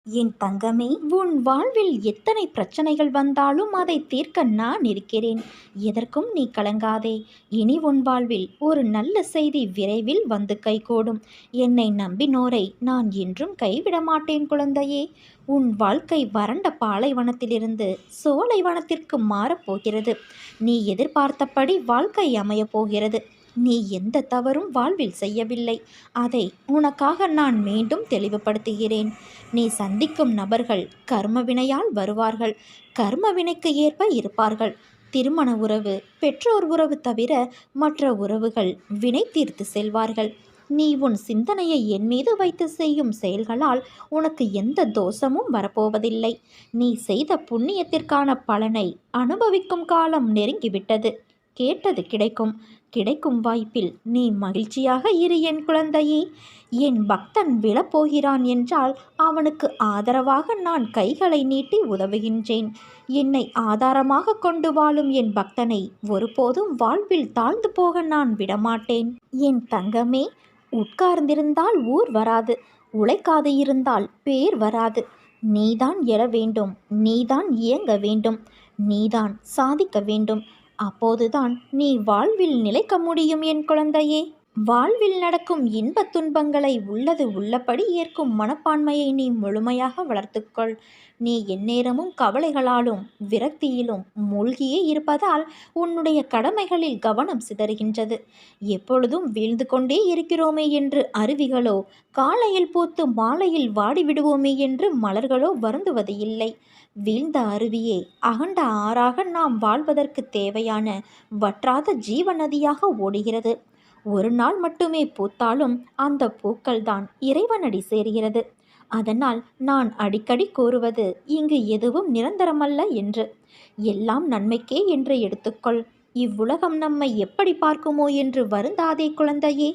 என் தங்கமே, உன் வாழ்வில் எத்தனை பிரச்சனைகள் வந்தாலும் அதை தீர்க்க நான் இருக்கிறேன். எதற்கும் நீ கலங்காதே. இனி உன் வாழ்வில் ஒரு நல்ல செய்தி விரைவில் வந்து கைகூடும். என்னை நம்பினோரை நான் என்றும் கைவிட மாட்டேன் குழந்தையே. உன் வாழ்க்கை வறண்ட பாலைவனத்திலிருந்து சோலைவனத்திற்கு மாறப்போகிறது. நீ எதிர்பார்த்தபடி வாழ்க்கை அமையப் போகிறது. நீ எந்த தவறும் வாழ்வில் செய்யவில்லை. அதை உனக்காக நான் மீண்டும் தெளிவுபடுத்துகிறேன். நீ சந்திக்கும் நபர்கள் கர்ம வினையால் வருவார்கள். கர்ம வினைக்கு ஏற்ப இருப்பார்கள். திருமண உறவு, பெற்றோர் உறவு தவிர மற்ற உறவுகள் வினை தீர்த்து செல்வார்கள். நீ உன் சிந்தனையை என் மீது வைத்து செய்யும் செயல்களால் உனக்கு எந்த தோஷமும் வரப்போவதில்லை. நீ செய்த புண்ணியத்திற்கான பலனை அனுபவிக்கும் காலம் நெருங்கிவிட்டது. கேட்டது கிடைக்கும். கிடைக்கும் வாய்ப்பில் நீ மகிழ்ச்சியாக இரு என் குழந்தையே. என் பக்தன் விழப்போகிறான் என்றால் அவனுக்கு ஆதரவாக நான் கைகளை நீட்டி உதவுகின்றேன். என்னை ஆதாரமாக கொண்டு வாழும் என் பக்தனை ஒருபோதும் வாழ்வில் தாழ்ந்து போக நான் விடமாட்டேன். என் தங்கமே, உட்கார்ந்திருந்தால் ஊர் வராது, உழைக்காது இருந்தால் பேர் வராது. நீதான் எழ வேண்டும், நீதான் இயங்க வேண்டும், நீதான் சாதிக்க வேண்டும். அப்போதுதான் நீ வாழ்வில் நிலைக்க முடியும் என் குழந்தையே. வாழ்வில் நடக்கும் இன்பத் துன்பங்களை உள்ளது உள்ளபடி ஏற்கும் மனப்பான்மையை நீ முழுமையாக வளர்த்துக்கொள். நீ எந்நேரமும் கவலைகளாலும் விரக்தியிலும் மூழ்கியே இருப்பதால் உன்னுடைய கடமைகளில் கவனம் சிதறுகின்றது. எப்பொழுதும் வீழ்ந்து கொண்டே இருக்கிறோமே என்று அருவிகளோ, காலையில் பூத்து மாலையில் வாடிவிடுவோமே என்று மலர்களோ வருந்துவது இல்லை. வீழ்ந்த அருவியே அகண்ட ஆறாக நாம் வாழ்வதற்கு தேவையான வற்றாத ஜீவ நதியாக ஓடுகிறது. ஒரு நாள் மட்டுமே பூத்தாலும் அந்த பூக்கள்தான் இறைவனடி சேர்கிறது. அதனால் நான் அடிக்கடி கூறுவது இங்கு எதுவும் நிரந்தரமல்ல என்று. எல்லாம் நன்மைக்கே என்று எடுத்துக்கொள். இவ்வுலகம் நம்மை எப்படி பார்க்குமோ என்று வருந்தாதே குழந்தையே.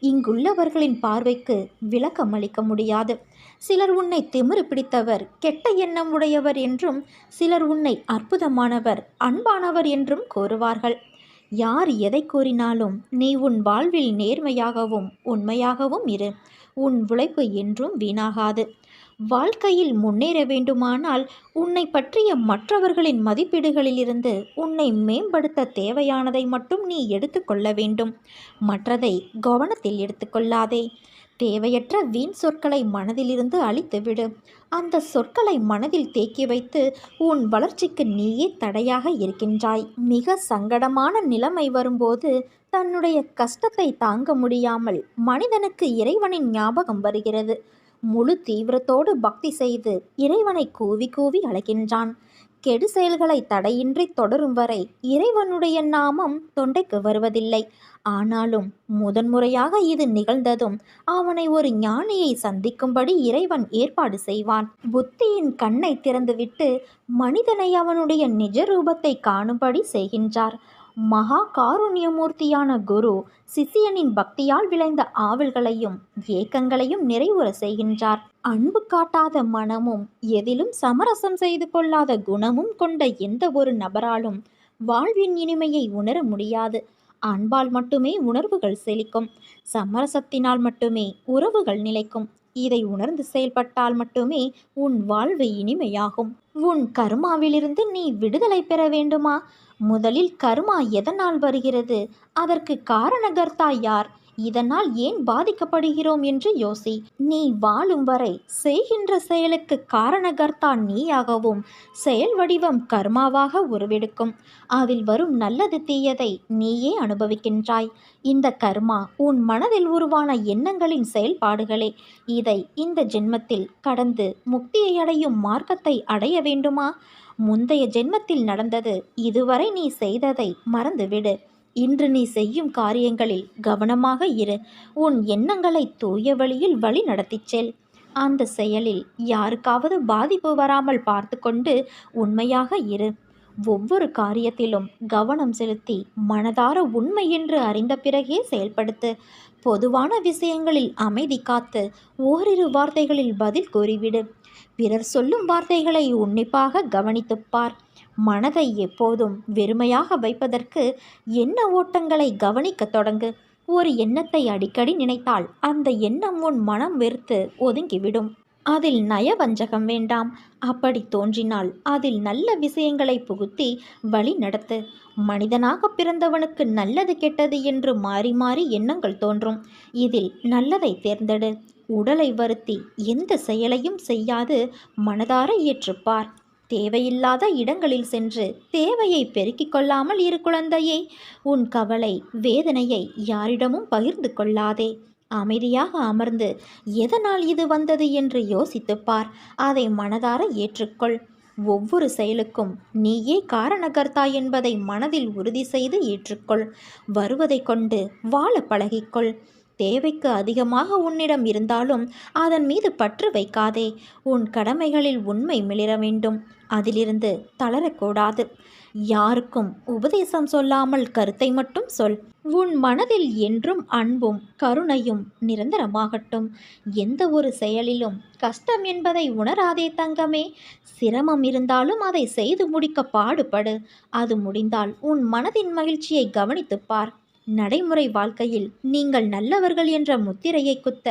இங்குள்ளவர்களின் பார்வைக்கு விளக்கம் அளிக்க முடியாது. சிலர் உன்னை திமிரு பிடித்தவர், கெட்ட எண்ணம் உடையவர் என்றும், சிலர் உன்னை அற்புதமானவர், அன்பானவர் என்றும் கூறுவார்கள். யார் எதை கூறினாலும் நீ உன் வாழ்வில் நேர்மையாகவும் உண்மையாகவும் இரு. உன் உழைப்பு என்றும் வீணாகாது. வாழ்க்கையில் முன்னேற வேண்டுமானால் உன்னை பற்றிய மற்றவர்களின் மதிப்பீடுகளிலிருந்து உன்னை மேம்படுத்த தேவையானதை மட்டும் நீ எடுத்துக்கொள்ள வேண்டும். மற்றதை கவனத்தில் எடுத்துக்கொள்ளாதே. தேவையற்ற வீண் சொற்களை மனதிலிருந்து அழித்துவிடு. அந்த சொற்களை மனதில் தேக்கி வைத்து உன் வளர்ச்சிக்கு நீயே தடையாக இருக்கின்றாய். மிக சங்கடமான நிலைமை வரும்போது தன்னுடைய கஷ்டத்தை தாங்க முடியாமல் மனிதனுக்கு இறைவனின் ஞாபகம் வருகிறது. முழு தீவிரத்தோடு பக்தி செய்து இறைவனை கூவி கூவி அழைக்கின்றான். கெடு செயல்களை தடையின்றி தொடரும் வரை இறைவனுடைய நாமம் தொண்டைக்கு வருவதில்லை. ஆனாலும் முதன்முறையாக இது நிகழ்ந்ததும் அவனை ஒரு ஞானியை சந்திக்கும்படி இறைவன் ஏற்பாடு செய்வான். புத்தியின் கண்ணை திறந்துவிட்டு மனிதனை அவனுடைய நிஜ ரூபத்தை காணும்படி செய்கின்றார். மகா காருண்யமூர்த்தியான குரு சிசியனின் பக்தியால் விளைந்த ஆவல்களையும் ஏக்கங்களையும் நிறைவுற செய்கின்றார். அன்பு காட்டாத மனமும் எதிலும் சமரசம் செய்து கொள்ளாத குணமும் கொண்ட எந்த ஒரு நபராலும் வாழ்வின் இனிமையை உணர முடியாது. அன்பால் மட்டுமே உணர்வுகள் செழிக்கும். சமரசத்தினால் மட்டுமே உறவுகள் நிலைக்கும். இதை உணர்ந்து செயல்பட்டால் மட்டுமே உன் வாழ்வு இனிமையாகும். உன் கர்மாவிலிருந்து நீ விடுதலை பெற வேண்டுமா? முதலில் கர்மா எதனால் வருகிறது, அதற்கு காரணகர்த்தா யார், இதனால் ஏன் பாதிக்கப்படுகிறோம் என்று யோசி. நீ வாழும் வரை செய்கின்ற செயலுக்கு காரணகர்த்தா நீயாகவும் செயல் வடிவம் கர்மாவாக உருவெடுக்கும். அதில் வரும் நல்லது தீயதை நீயே அனுபவிக்கின்றாய். இந்த கர்மா உன் மனதில் உருவான எண்ணங்களின் செயல்பாடுகளே. இதை இந்த ஜென்மத்தில் கடந்து முக்தியை அடையும் மார்க்கத்தை அடைய வேண்டுமா? முந்தைய ஜென்மத்தில் நடந்தது இதுவரை நீ செய்ததை மறந்துவிடு. இன்று நீ செய்யும் காரியங்களில் கவனமாக இரு. உன் எண்ணங்களை தூய வழியில் வழி நடத்திச் செல். அந்த செயலில் யாருக்காவது பாதிப்பு வராமல் பார்த்து கொண்டு உண்மையாக இரு. ஒவ்வொரு காரியத்திலும் கவனம் செலுத்தி மனதார உண்மை என்று அறிந்த பிறகே செயல்படுத்து. பொதுவான விஷயங்களில் அமைதி காத்து ஓரிரு வார்த்தைகளில் பதில் கூறிவிடு. பிறர் சொல்லும் வார்த்தைகளை உன்னிப்பாக கவனித்துப்பார். மனதை எப்போதும் வெறுமையாக வைப்பதற்கு எண்ண ஓட்டங்களை கவனிக்க தொடங்கு. ஒரு எண்ணத்தை அடிக்கடி நினைத்தால் அந்த எண்ணம் உன் மனம் வெறுத்து ஒதுங்கிவிடும். அதில் நயவஞ்சகம் வேண்டாம். அப்படி தோன்றினால் அதில் நல்ல விஷயங்களை புகுத்தி வழி நடத்து. மனிதனாக பிறந்தவனுக்கு நல்லது கெட்டது என்று மாறி மாறி எண்ணங்கள் தோன்றும். இதில் நல்லதை தேர்ந்தெடு. உடலை வருத்தி எந்த செயலையும் செய்யாது மனதார ஏற்றுப்பார். தேவையில்லாத இடங்களில் சென்று தேவையை பெருக்கிக் கொள்ளாமல் இரு குழந்தையே. உன் கவலை வேதனையை யாரிடமும் பகிர்ந்து கொள்ளாதே. அமைதியாக அமர்ந்து எதனால் இது வந்தது என்று யோசித்துப்பார். அதை மனதார ஏற்றுக்கொள். ஒவ்வொரு செயலுக்கும் நீயே காரணகர்த்தா என்பதை மனதில் உறுதி செய்து ஏற்றுக்கொள். வருவதை கொண்டு வாழ பழகிக்கொள். தேவைக்கு அதிகமாக உன்னிடம் இருந்தாலும் அதன் மீது பற்று வைக்காதே. உன் கடமைகளில் உண்மை மிளிர வேண்டும். அதிலிருந்து தளரக்கூடாது. யாருக்கும் உபதேசம் சொல்லாமல் கருத்தை மட்டும் சொல். உன் மனதில் என்றும் அன்பும் கருணையும் நிரந்தரமாகட்டும். எந்த ஒரு செயலிலும் கஷ்டம் என்பதை உணராதே தங்கமே. சிரமம் இருந்தாலும் அதை செய்து முடிக்க பாடுபடு. அது முடிந்தால் உன் மனதின் மகிழ்ச்சியை கவனித்துப்பார். நடைமுறை வாழ்க்கையில் நீங்கள் நல்லவர்கள் என்ற முத்திரையை குத்த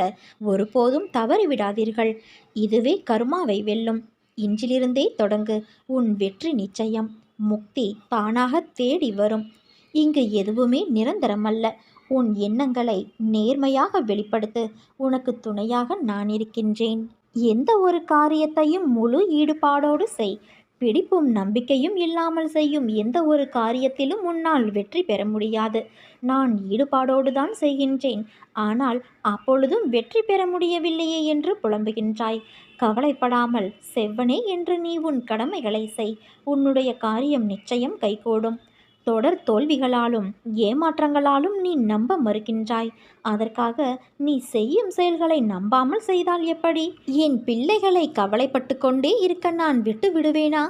ஒருபோதும் தவறிவிடாதீர்கள். இதுவே கர்மாவை வெல்லும். இன்றிலிருந்தே தொடங்கு. உன் வெற்றி நிச்சயம். முக்தி தானாக தேடி வரும். இங்கு எதுவுமே நிரந்தரமல்ல. உன் எண்ணங்களை நேர்மையாக வெளிப்படுத்து. உனக்கு துணையாக நான் இருக்கின்றேன். எந்த ஒரு காரியத்தையும் முழு ஈடுபாடோடு செய். பிடிப்பும் நம்பிக்கையும் இல்லாமல் செய்யும் எந்த ஒரு காரியத்திலும் உன்னால் வெற்றி பெற முடியாது. நான் ஈடுபாடோடு தான் செய்கின்றேன், ஆனால் அப்பொழுதும் வெற்றி பெற முடியவில்லையே என்று புலம்புகின்றாய். கவலைப்படாமல் செவ்வனே என்று நீ உன் கடமைகளை செய். உன்னுடைய காரியம் நிச்சயம் கைகூடும். தொடர் தோல்விகளாலும் ஏமாற்றங்களாலும் நீ நம்ப மறுக்கின்றாய். அதற்காக நீ செய்யும் செயல்களை நம்பாமல் செய்தால் எப்படி? என் பிள்ளைகளை கவலைப்பட்டு கொண்டே இருக்க நான் விட்டு விடுவேனா?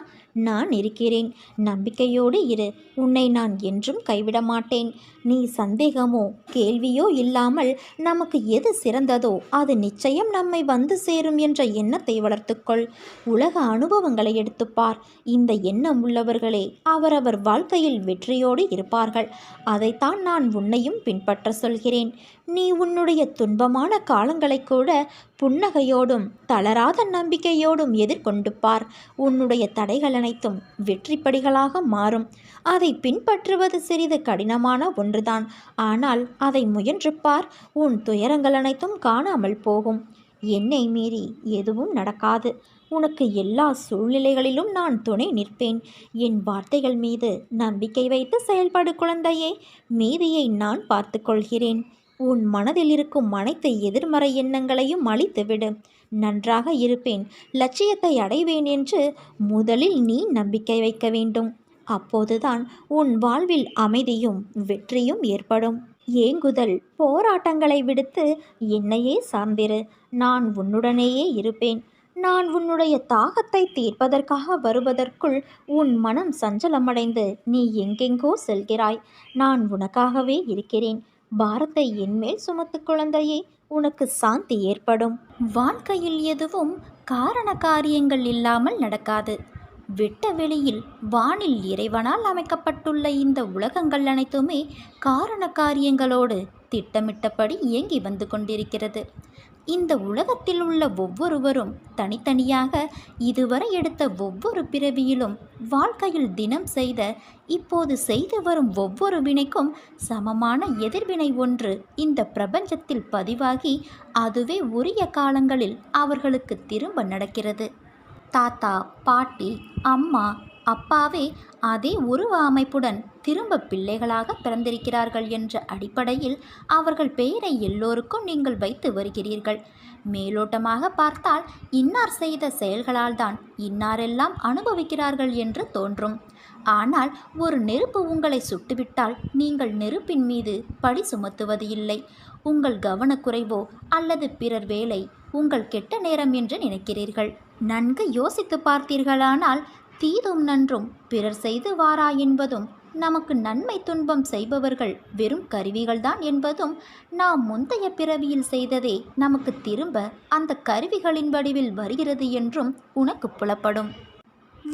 நான் இருக்கிறேன். நம்பிக்கையோடு இரு. உன்னை நான் என்றும் கைவிட மாட்டேன். நீ சந்தேகமோ கேள்வியோ இல்லாமல் நமக்கு எது சிறந்ததோ அது நிச்சயம் நம்மை வந்து சேரும் என்ற எண்ணத்தை வளர்த்துக்கொள். உலக அனுபவங்களை எடுத்துப்பார். இந்த எண்ணம் உள்ளவர்களே அவரவர் வாழ்க்கையில் வெற்றியோடு இருப்பார்கள். அதைத்தான் நான் உன்னையும் பின்பற்ற சொல்கிறேன். நீ உன்னுடைய துன்பமான காலங்களை கூட புன்னகையோடும் தளராத நம்பிக்கையோடும் எதிர்கொண்டு பார். உன்னுடைய தடைகள் அனைத்தும் வெற்றிப்படிகளாக மாறும். அதை பின்பற்றுவது சிறிது கடினமான ஒன்றுதான். ஆனால் அதை முயன்று பார். உன் துயரங்கள் அனைத்தும் காணாமல் போகும். என்னை மீறி எதுவும் நடக்காது. உனக்கு எல்லா சூழ்நிலைகளிலும் நான் துணை நிற்பேன். என் வார்த்தைகள் மீது நம்பிக்கை வைத்து செயல்படு குழந்தையே. மீதியை நான் பார்த்து கொள்கிறேன். உன் மனதில் இருக்கும் அனைத்து எதிர்மறை எண்ணங்களையும் அழித்துவிடு. நன்றாக இருப்பேன், லட்சியத்தை அடைவேன் என்று முதலில் நீ நம்பிக்கை வைக்க வேண்டும். அப்போதுதான் உன் வாழ்வில் அமைதியும் வெற்றியும் ஏற்படும். ஏங்குதல் போராட்டங்களை விடுத்து என்னையே சார்ந்திரு. நான் உன்னுடனேயே இருப்பேன். நான் உன்னுடைய தாகத்தை தீர்ப்பதற்காக வருவதற்குள் உன் மனம் சஞ்சலமடைந்து நீ எங்கெங்கோ செல்கிறாய். நான் உனக்காகவே இருக்கிறேன். பாரத்தை என்மேல் சுமத்து குழந்தையே. உனக்கு சாந்தி ஏற்படும். வாழ்க்கையில் எதுவும் காரண காரியங்கள் இல்லாமல் நடக்காது. வெட்ட வெளியில் வானில் இறைவனால் அமைக்கப்பட்டுள்ள இந்த உலகங்கள் அனைத்துமே காரண காரியங்களோடு திட்டமிட்டபடி இயங்கி வந்து கொண்டிருக்கிறது. இந்த உலகத்தில் உள்ள ஒவ்வொருவரும் தனித்தனியாக இதுவரை எடுத்த ஒவ்வொரு பிறவியிலும் வாழ்க்கையில் தினம் செய்த இப்போது செய்து வரும் ஒவ்வொரு வினைக்கும் சமமான எதிர்வினை ஒன்று இந்த பிரபஞ்சத்தில் பதிவாகி அதுவே உரிய காலங்களில் அவர்களுக்கு திரும்ப நடக்கிறது. தாத்தா, பாட்டி, அம்மா, அப்பாவே அதே உருவ அமைப்புடன் திரும்ப பிள்ளைகளாக பிறந்திருக்கிறார்கள் என்ற அடிப்படையில் அவர்கள் பெயரை எல்லோருக்கும் நீங்கள் வைத்து வருகிறீர்கள். மேலோட்டமாக பார்த்தால் இன்னார் செய்த செயல்களால் தான் இன்னாரெல்லாம் அனுபவிக்கிறார்கள் என்று தோன்றும். ஆனால் ஒரு நெருப்பு உங்களை சுட்டுவிட்டால் நீங்கள் நெருப்பின் மீது பழி சுமத்துவது இல்லை. உங்கள் கவனக்குறைவோ அல்லது பிறர் வேலை உங்கள் கெட்ட நேரம் என்று நினைக்கிறீர்கள். நன்கு யோசித்து பார்த்தீர்களானால் தீதும் நன்றும் பிறர் செய்து வாரா என்பதும் நமக்கு நன்மை துன்பம் செய்பவர்கள் வெறும் கருவிகள்தான் என்பதும் நாம் முந்தைய பிறவியில் செய்ததே நமக்கு திரும்ப அந்த கருவிகளின் வடிவில் வருகிறது என்றும் உனக்கு புலப்படும்.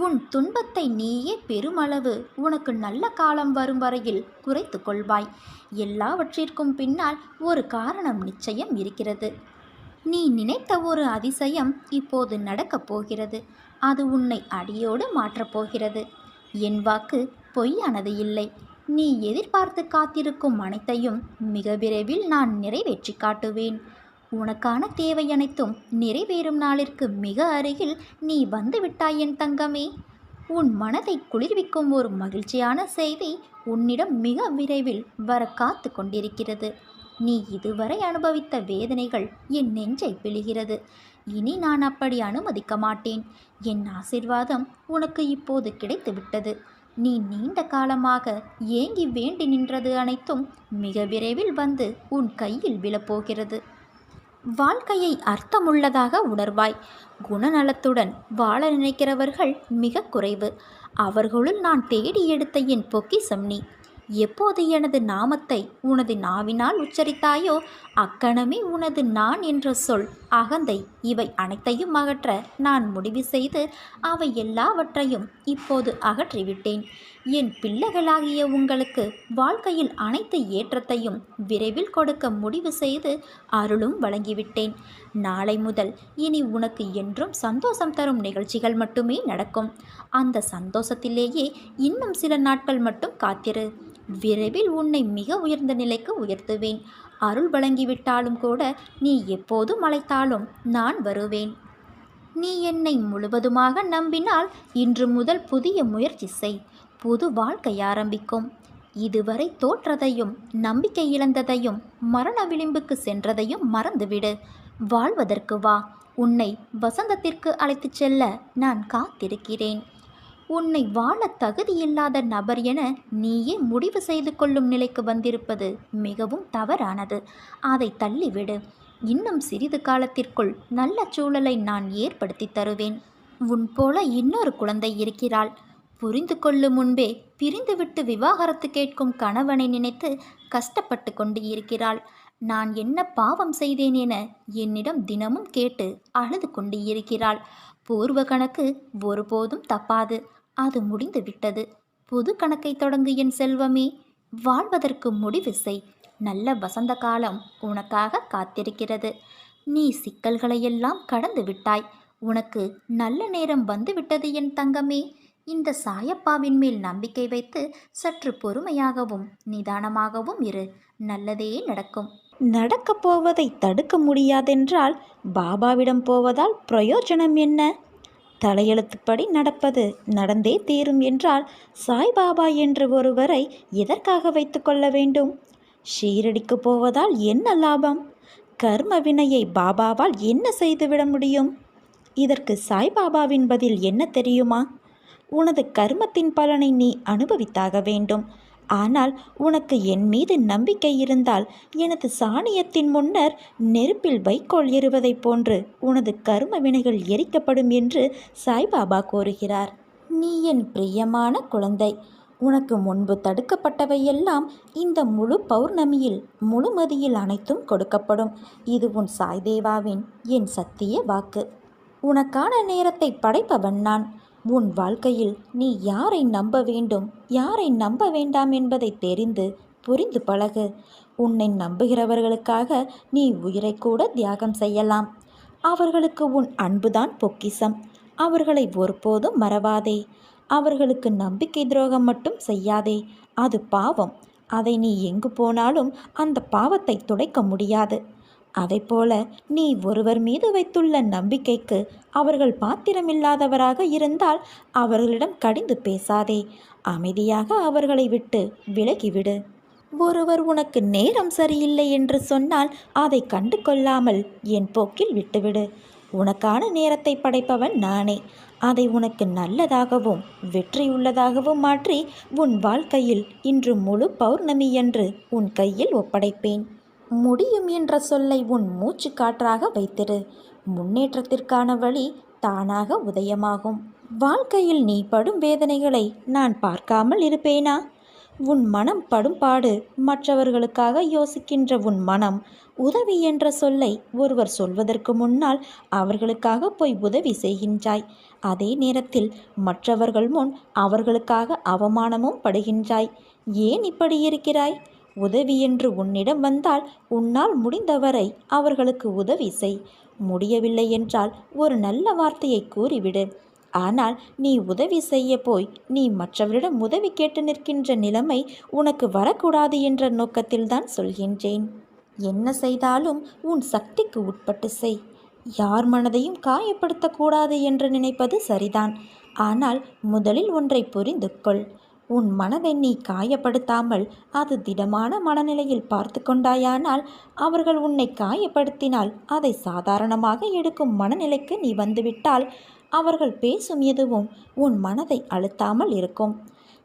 உன் துன்பத்தை நீயே பெருமளவு உனக்கு நல்ல காலம் வரும் வரையில் குறைத்து கொள்வாய். எல்லாவற்றிற்கும் பின்னால் ஒரு காரணம் நிச்சயம் இருக்கிறது. நீ நினைத்த ஒரு அதிசயம் இப்போது நடக்கப் போகிறது. அது உன்னை அடியோடு மாற்றப் போகிறது. என் வாக்கு பொய்யானது இல்லை. நீ எதிர்பார்த்து காத்திருக்கும் அனைத்தையும் மிக விரைவில் நான் நிறைவேற்றி காட்டுவேன். உனக்கான தேவை அனைத்தும் நிறைவேறும் நாளிற்கு மிக அருகில் நீ வந்துவிட்டாய் என் தங்கமே. உன் மனதை குளிர்விக்கும் ஒரு மகிழ்ச்சியான செய்தி உன்னிடம் மிக விரைவில் வர காத்து கொண்டிருக்கிறது. நீ இதுவரை அனுபவித்த வேதனைகள் என் நெஞ்சை பிழிகிறது. இனி நான் அப்படி அனுமதிக்க மாட்டேன். என் ஆசீர்வாதம் உனக்கு இப்போது கிடைத்துவிட்டது. நீ நீண்ட காலமாக ஏங்கி வேண்டி நின்றது அனைத்தும் மிக விரைவில் வந்து உன் கையில் விழப்போகிறது. வாழ்க்கையை அர்த்தமுள்ளதாக உணர்வாய். குணநலத்துடன் வாழ நினைக்கிறவர்கள் மிக குறைவு. அவர்களுள் நான் தேடி எடுத்த என் பொக்கிஷம் நீ. எப்போது எனது நாமத்தை உனது நாவினால் உச்சரித்தாயோ அக்கணமே உனது நான் என்ற சொல், அகந்தை இவை அனைத்தையும் அகற்ற நான் முடிவு செய்து அவை எல்லாவற்றையும் இப்போது அகற்றிவிட்டேன். என் பிள்ளைகளாகிய உங்களுக்கு வாழ்க்கையில் அனைத்து ஏற்றத்தையும் விரைவில் கொடுக்க முடிவு செய்து அருளும் வழங்கிவிட்டேன். நாளை முதல் இனி உனக்கு என்றும் சந்தோஷம் தரும் நிகழ்ச்சிகள் மட்டுமே நடக்கும். அந்த சந்தோஷத்திலேயே இன்னும் சில நாட்கள் மட்டும் காத்திரு. விரைவில் உன்னை மிக உயர்ந்த நிலைக்கு உயர்த்துவேன். அருள் வழங்கிவிட்டாலும் கூட நீ எப்போது அழைத்தாலும் நான் வருவேன். நீ என்னை முழுவதுமாக நம்பினால் இன்று முதல் புதிய முயற்சி செய். புது வாழ்க்கை ஆரம்பிக்கும். இதுவரை தோற்றதையும் நம்பிக்கை இழந்ததையும் மரண விளிம்புக்கு சென்றதையும் மறந்துவிடு. வாழ்வதற்கு வா. உன்னை வசந்தத்திற்கு அழைத்துச் செல்ல நான் காத்திருக்கிறேன். உன்னை வாழ தகுதியில்லாத நபர் என நீயே முடிவு செய்து கொள்ளும் நிலைக்கு வந்திருப்பது மிகவும் தவறானது. அதை தள்ளிவிடு. இன்னும் சிறிது காலத்திற்குள் நல்ல சூழலை நான் ஏற்படுத்தி தருவேன். உன் போல இன்னொரு குழந்தை இருக்கிறாள். புரிந்து கொள்ளும் முன்பே பிரிந்துவிட்டு விவாகரத்து கேட்கும் கணவனை நினைத்து கஷ்டப்பட்டு கொண்டு இருக்கிறாள். நான் என்ன பாவம் செய்தேன் என என்னிடம் தினமும் கேட்டு அழுது கொண்டு இருக்கிறாள். பூர்வ கணக்கு ஒருபோதும் தப்பாது. அது முடிந்து விட்டது. புது கணக்கை தொடங்கு என் செல்வமே. வாழ்வதற்கு முடிவு செய். நல்ல வசந்த காலம் உனக்காக காத்திருக்கிறது. நீ சிக்கல்களையெல்லாம் கடந்து விட்டாய். உனக்கு நல்ல நேரம் வந்துவிட்டது என் தங்கமே. இந்த சாயப்பாவின் மேல் நம்பிக்கை வைத்து சற்று பொறுமையாகவும் நிதானமாகவும் இரு. நல்லதே நடக்கும். நடக்கப் போவதை தடுக்க முடியாதென்றால் பாபாவிடம் போவதால் பிரயோஜனம் என்ன? தலையெழுத்துப்படி நடப்பது நடந்தே தீரும் என்றால் சாய்பாபா என்ற ஒருவரை எதற்காக வைத்து கொள்ள வேண்டும்? ஷீரடிக்கு போவதால் என்ன லாபம்? கர்ம வினையை பாபாவால் என்ன செய்துவிட முடியும்? இதற்கு சாய்பாபாவின் பதில் என்ன தெரியுமா? உனது கர்மத்தின் பலனை நீ அனுபவித்தாக வேண்டும். ஆனால் உனக்கு என் மீது நம்பிக்கை இருந்தால் எனது சாணியத்தின் முன்னர் நெருப்பில் வைக்கோல் எறிவதைப் போன்று உனது கர்ம வினைகள் எரிக்கப்படும் என்று சாய்பாபா கூறுகிறார். நீ என் பிரியமான குழந்தை. உனக்கு முன்பு தடுக்கப்பட்டவையெல்லாம் இந்த முழு பௌர்ணமியில் முழுமதியில் அனைத்தும் கொடுக்கப்படும். இது உன் சாய்தேவாவின் என் சத்திய வாக்கு. உனக்கான நேரத்தை படைப்பவன் நான். உன் வாழ்க்கையில் நீ யாரை நம்ப வேண்டும், யாரை நம்ப வேண்டாம் என்பதை தெரிந்து புரிந்து பழகு. உன்னை நம்புகிறவர்களுக்காக நீ உயிரை கூட தியாகம் செய்யலாம். அவர்களுக்கு உன் அன்புதான் பொக்கிஷம். அவர்களை ஒருபோதும் மறவாதே. அவர்களுக்கு நம்பிக்கை துரோகம் மட்டும் செய்யாதே. அது பாவம். அதை நீ எங்கு போனாலும் அந்த பாவத்தை துடைக்க முடியாது. அதைப்போல நீ ஒருவர் மீது வைத்துள்ள நம்பிக்கைக்கு அவர்கள் பாத்திரமில்லாதவராக இருந்தால் அவர்களிடம் கடிந்து பேசாதே. அமைதியாக அவர்களை விட்டு விலகிவிடு. ஒருவர் உனக்கு நேரம் சரியில்லை என்று சொன்னால் அதை கண்டு கொள்ளாமல் என் போக்கில் விட்டுவிடு. உனக்கான நேரத்தை படைப்பவன் நானே. அதை உனக்கு நல்லதாகவும் வெற்றியுள்ளதாகவும் மாற்றி உன் வாழ்க்கையில் இன்று முழு பௌர்ணமி என்று உன் கையில் ஒப்படைப்பேன். முடியும் என்ற சொல்லை உன் மூச்சு காற்றாக வைத்திரு. முன்னேற்றத்திற்கான வழி தானாக உதயமாகும். வாழ்க்கையில் நீ படும் வேதனைகளை நான் பார்க்காமல் இருப்பேனா? உன் மனம் படும் பாடு மற்றவர்களுக்காக யோசிக்கின்ற உன் மனம் உதவி என்ற சொல்லை ஒருவர் சொல்வதற்கு முன்னால் அவர்களுக்காக போய் உதவி செய்கின்றாய். அதே நேரத்தில் மற்றவர்கள் முன் அவர்களுக்காக அவமானமும் படுகின்றாய். ஏன் இப்படி இருக்கிறாய்? உதவி என்று உன்னிடம் வந்தால் உன்னால் முடிந்தவரை அவர்களுக்கு உதவி செய். முடியவில்லை என்றால் ஒரு நல்ல வார்த்தையை கூறிவிடு. ஆனால் நீ உதவி செய்ய போய் நீ மற்றவரிடம் உதவி கேட்டு நிற்கின்ற நிலைமை உனக்கு வரக்கூடாது என்ற நோக்கத்தில்தான் சொல்கின்றேன். என்ன செய்தாலும் உன் சக்திக்கு உட்பட்டு செய். யார் மனதையும் காயப்படுத்தக்கூடாது என்று நினைப்பது சரிதான். ஆனால் முதலில் ஒன்றை புரிந்து கொள். உன் மனதை நீ காயப்படுத்தாமல் அது திடமான மனநிலையில் பார்த்து கொண்டாயானால் அவர்கள் உன்னை காயப்படுத்தினால் அதை சாதாரணமாக எடுக்கும் மனநிலைக்கு நீ வந்துவிட்டால் அவர்கள் பேசும் எதுவும் உன் மனதை அழுத்தாமல் இருக்கும்.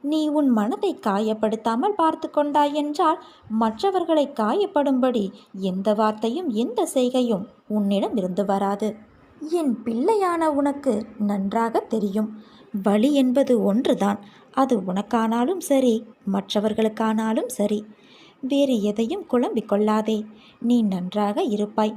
நீ உன் மனதை காயப்படுத்தாமல் பார்த்து கொண்டாயென்றால் மற்றவர்களை காயப்படும்படி எந்த வார்த்தையும் எந்த செய்கையும் உன்னிடம் இருந்து வராது. என் பிள்ளையான உனக்கு நன்றாக தெரியும், வலி என்பது ஒன்றுதான். அது உனக்கானாலும் சரி, மற்றவர்களுக்கானாலும் சரி. வேறு எதையும் குழம்பிக் கொள்ளாதே. நீ நன்றாக இருப்பாய்.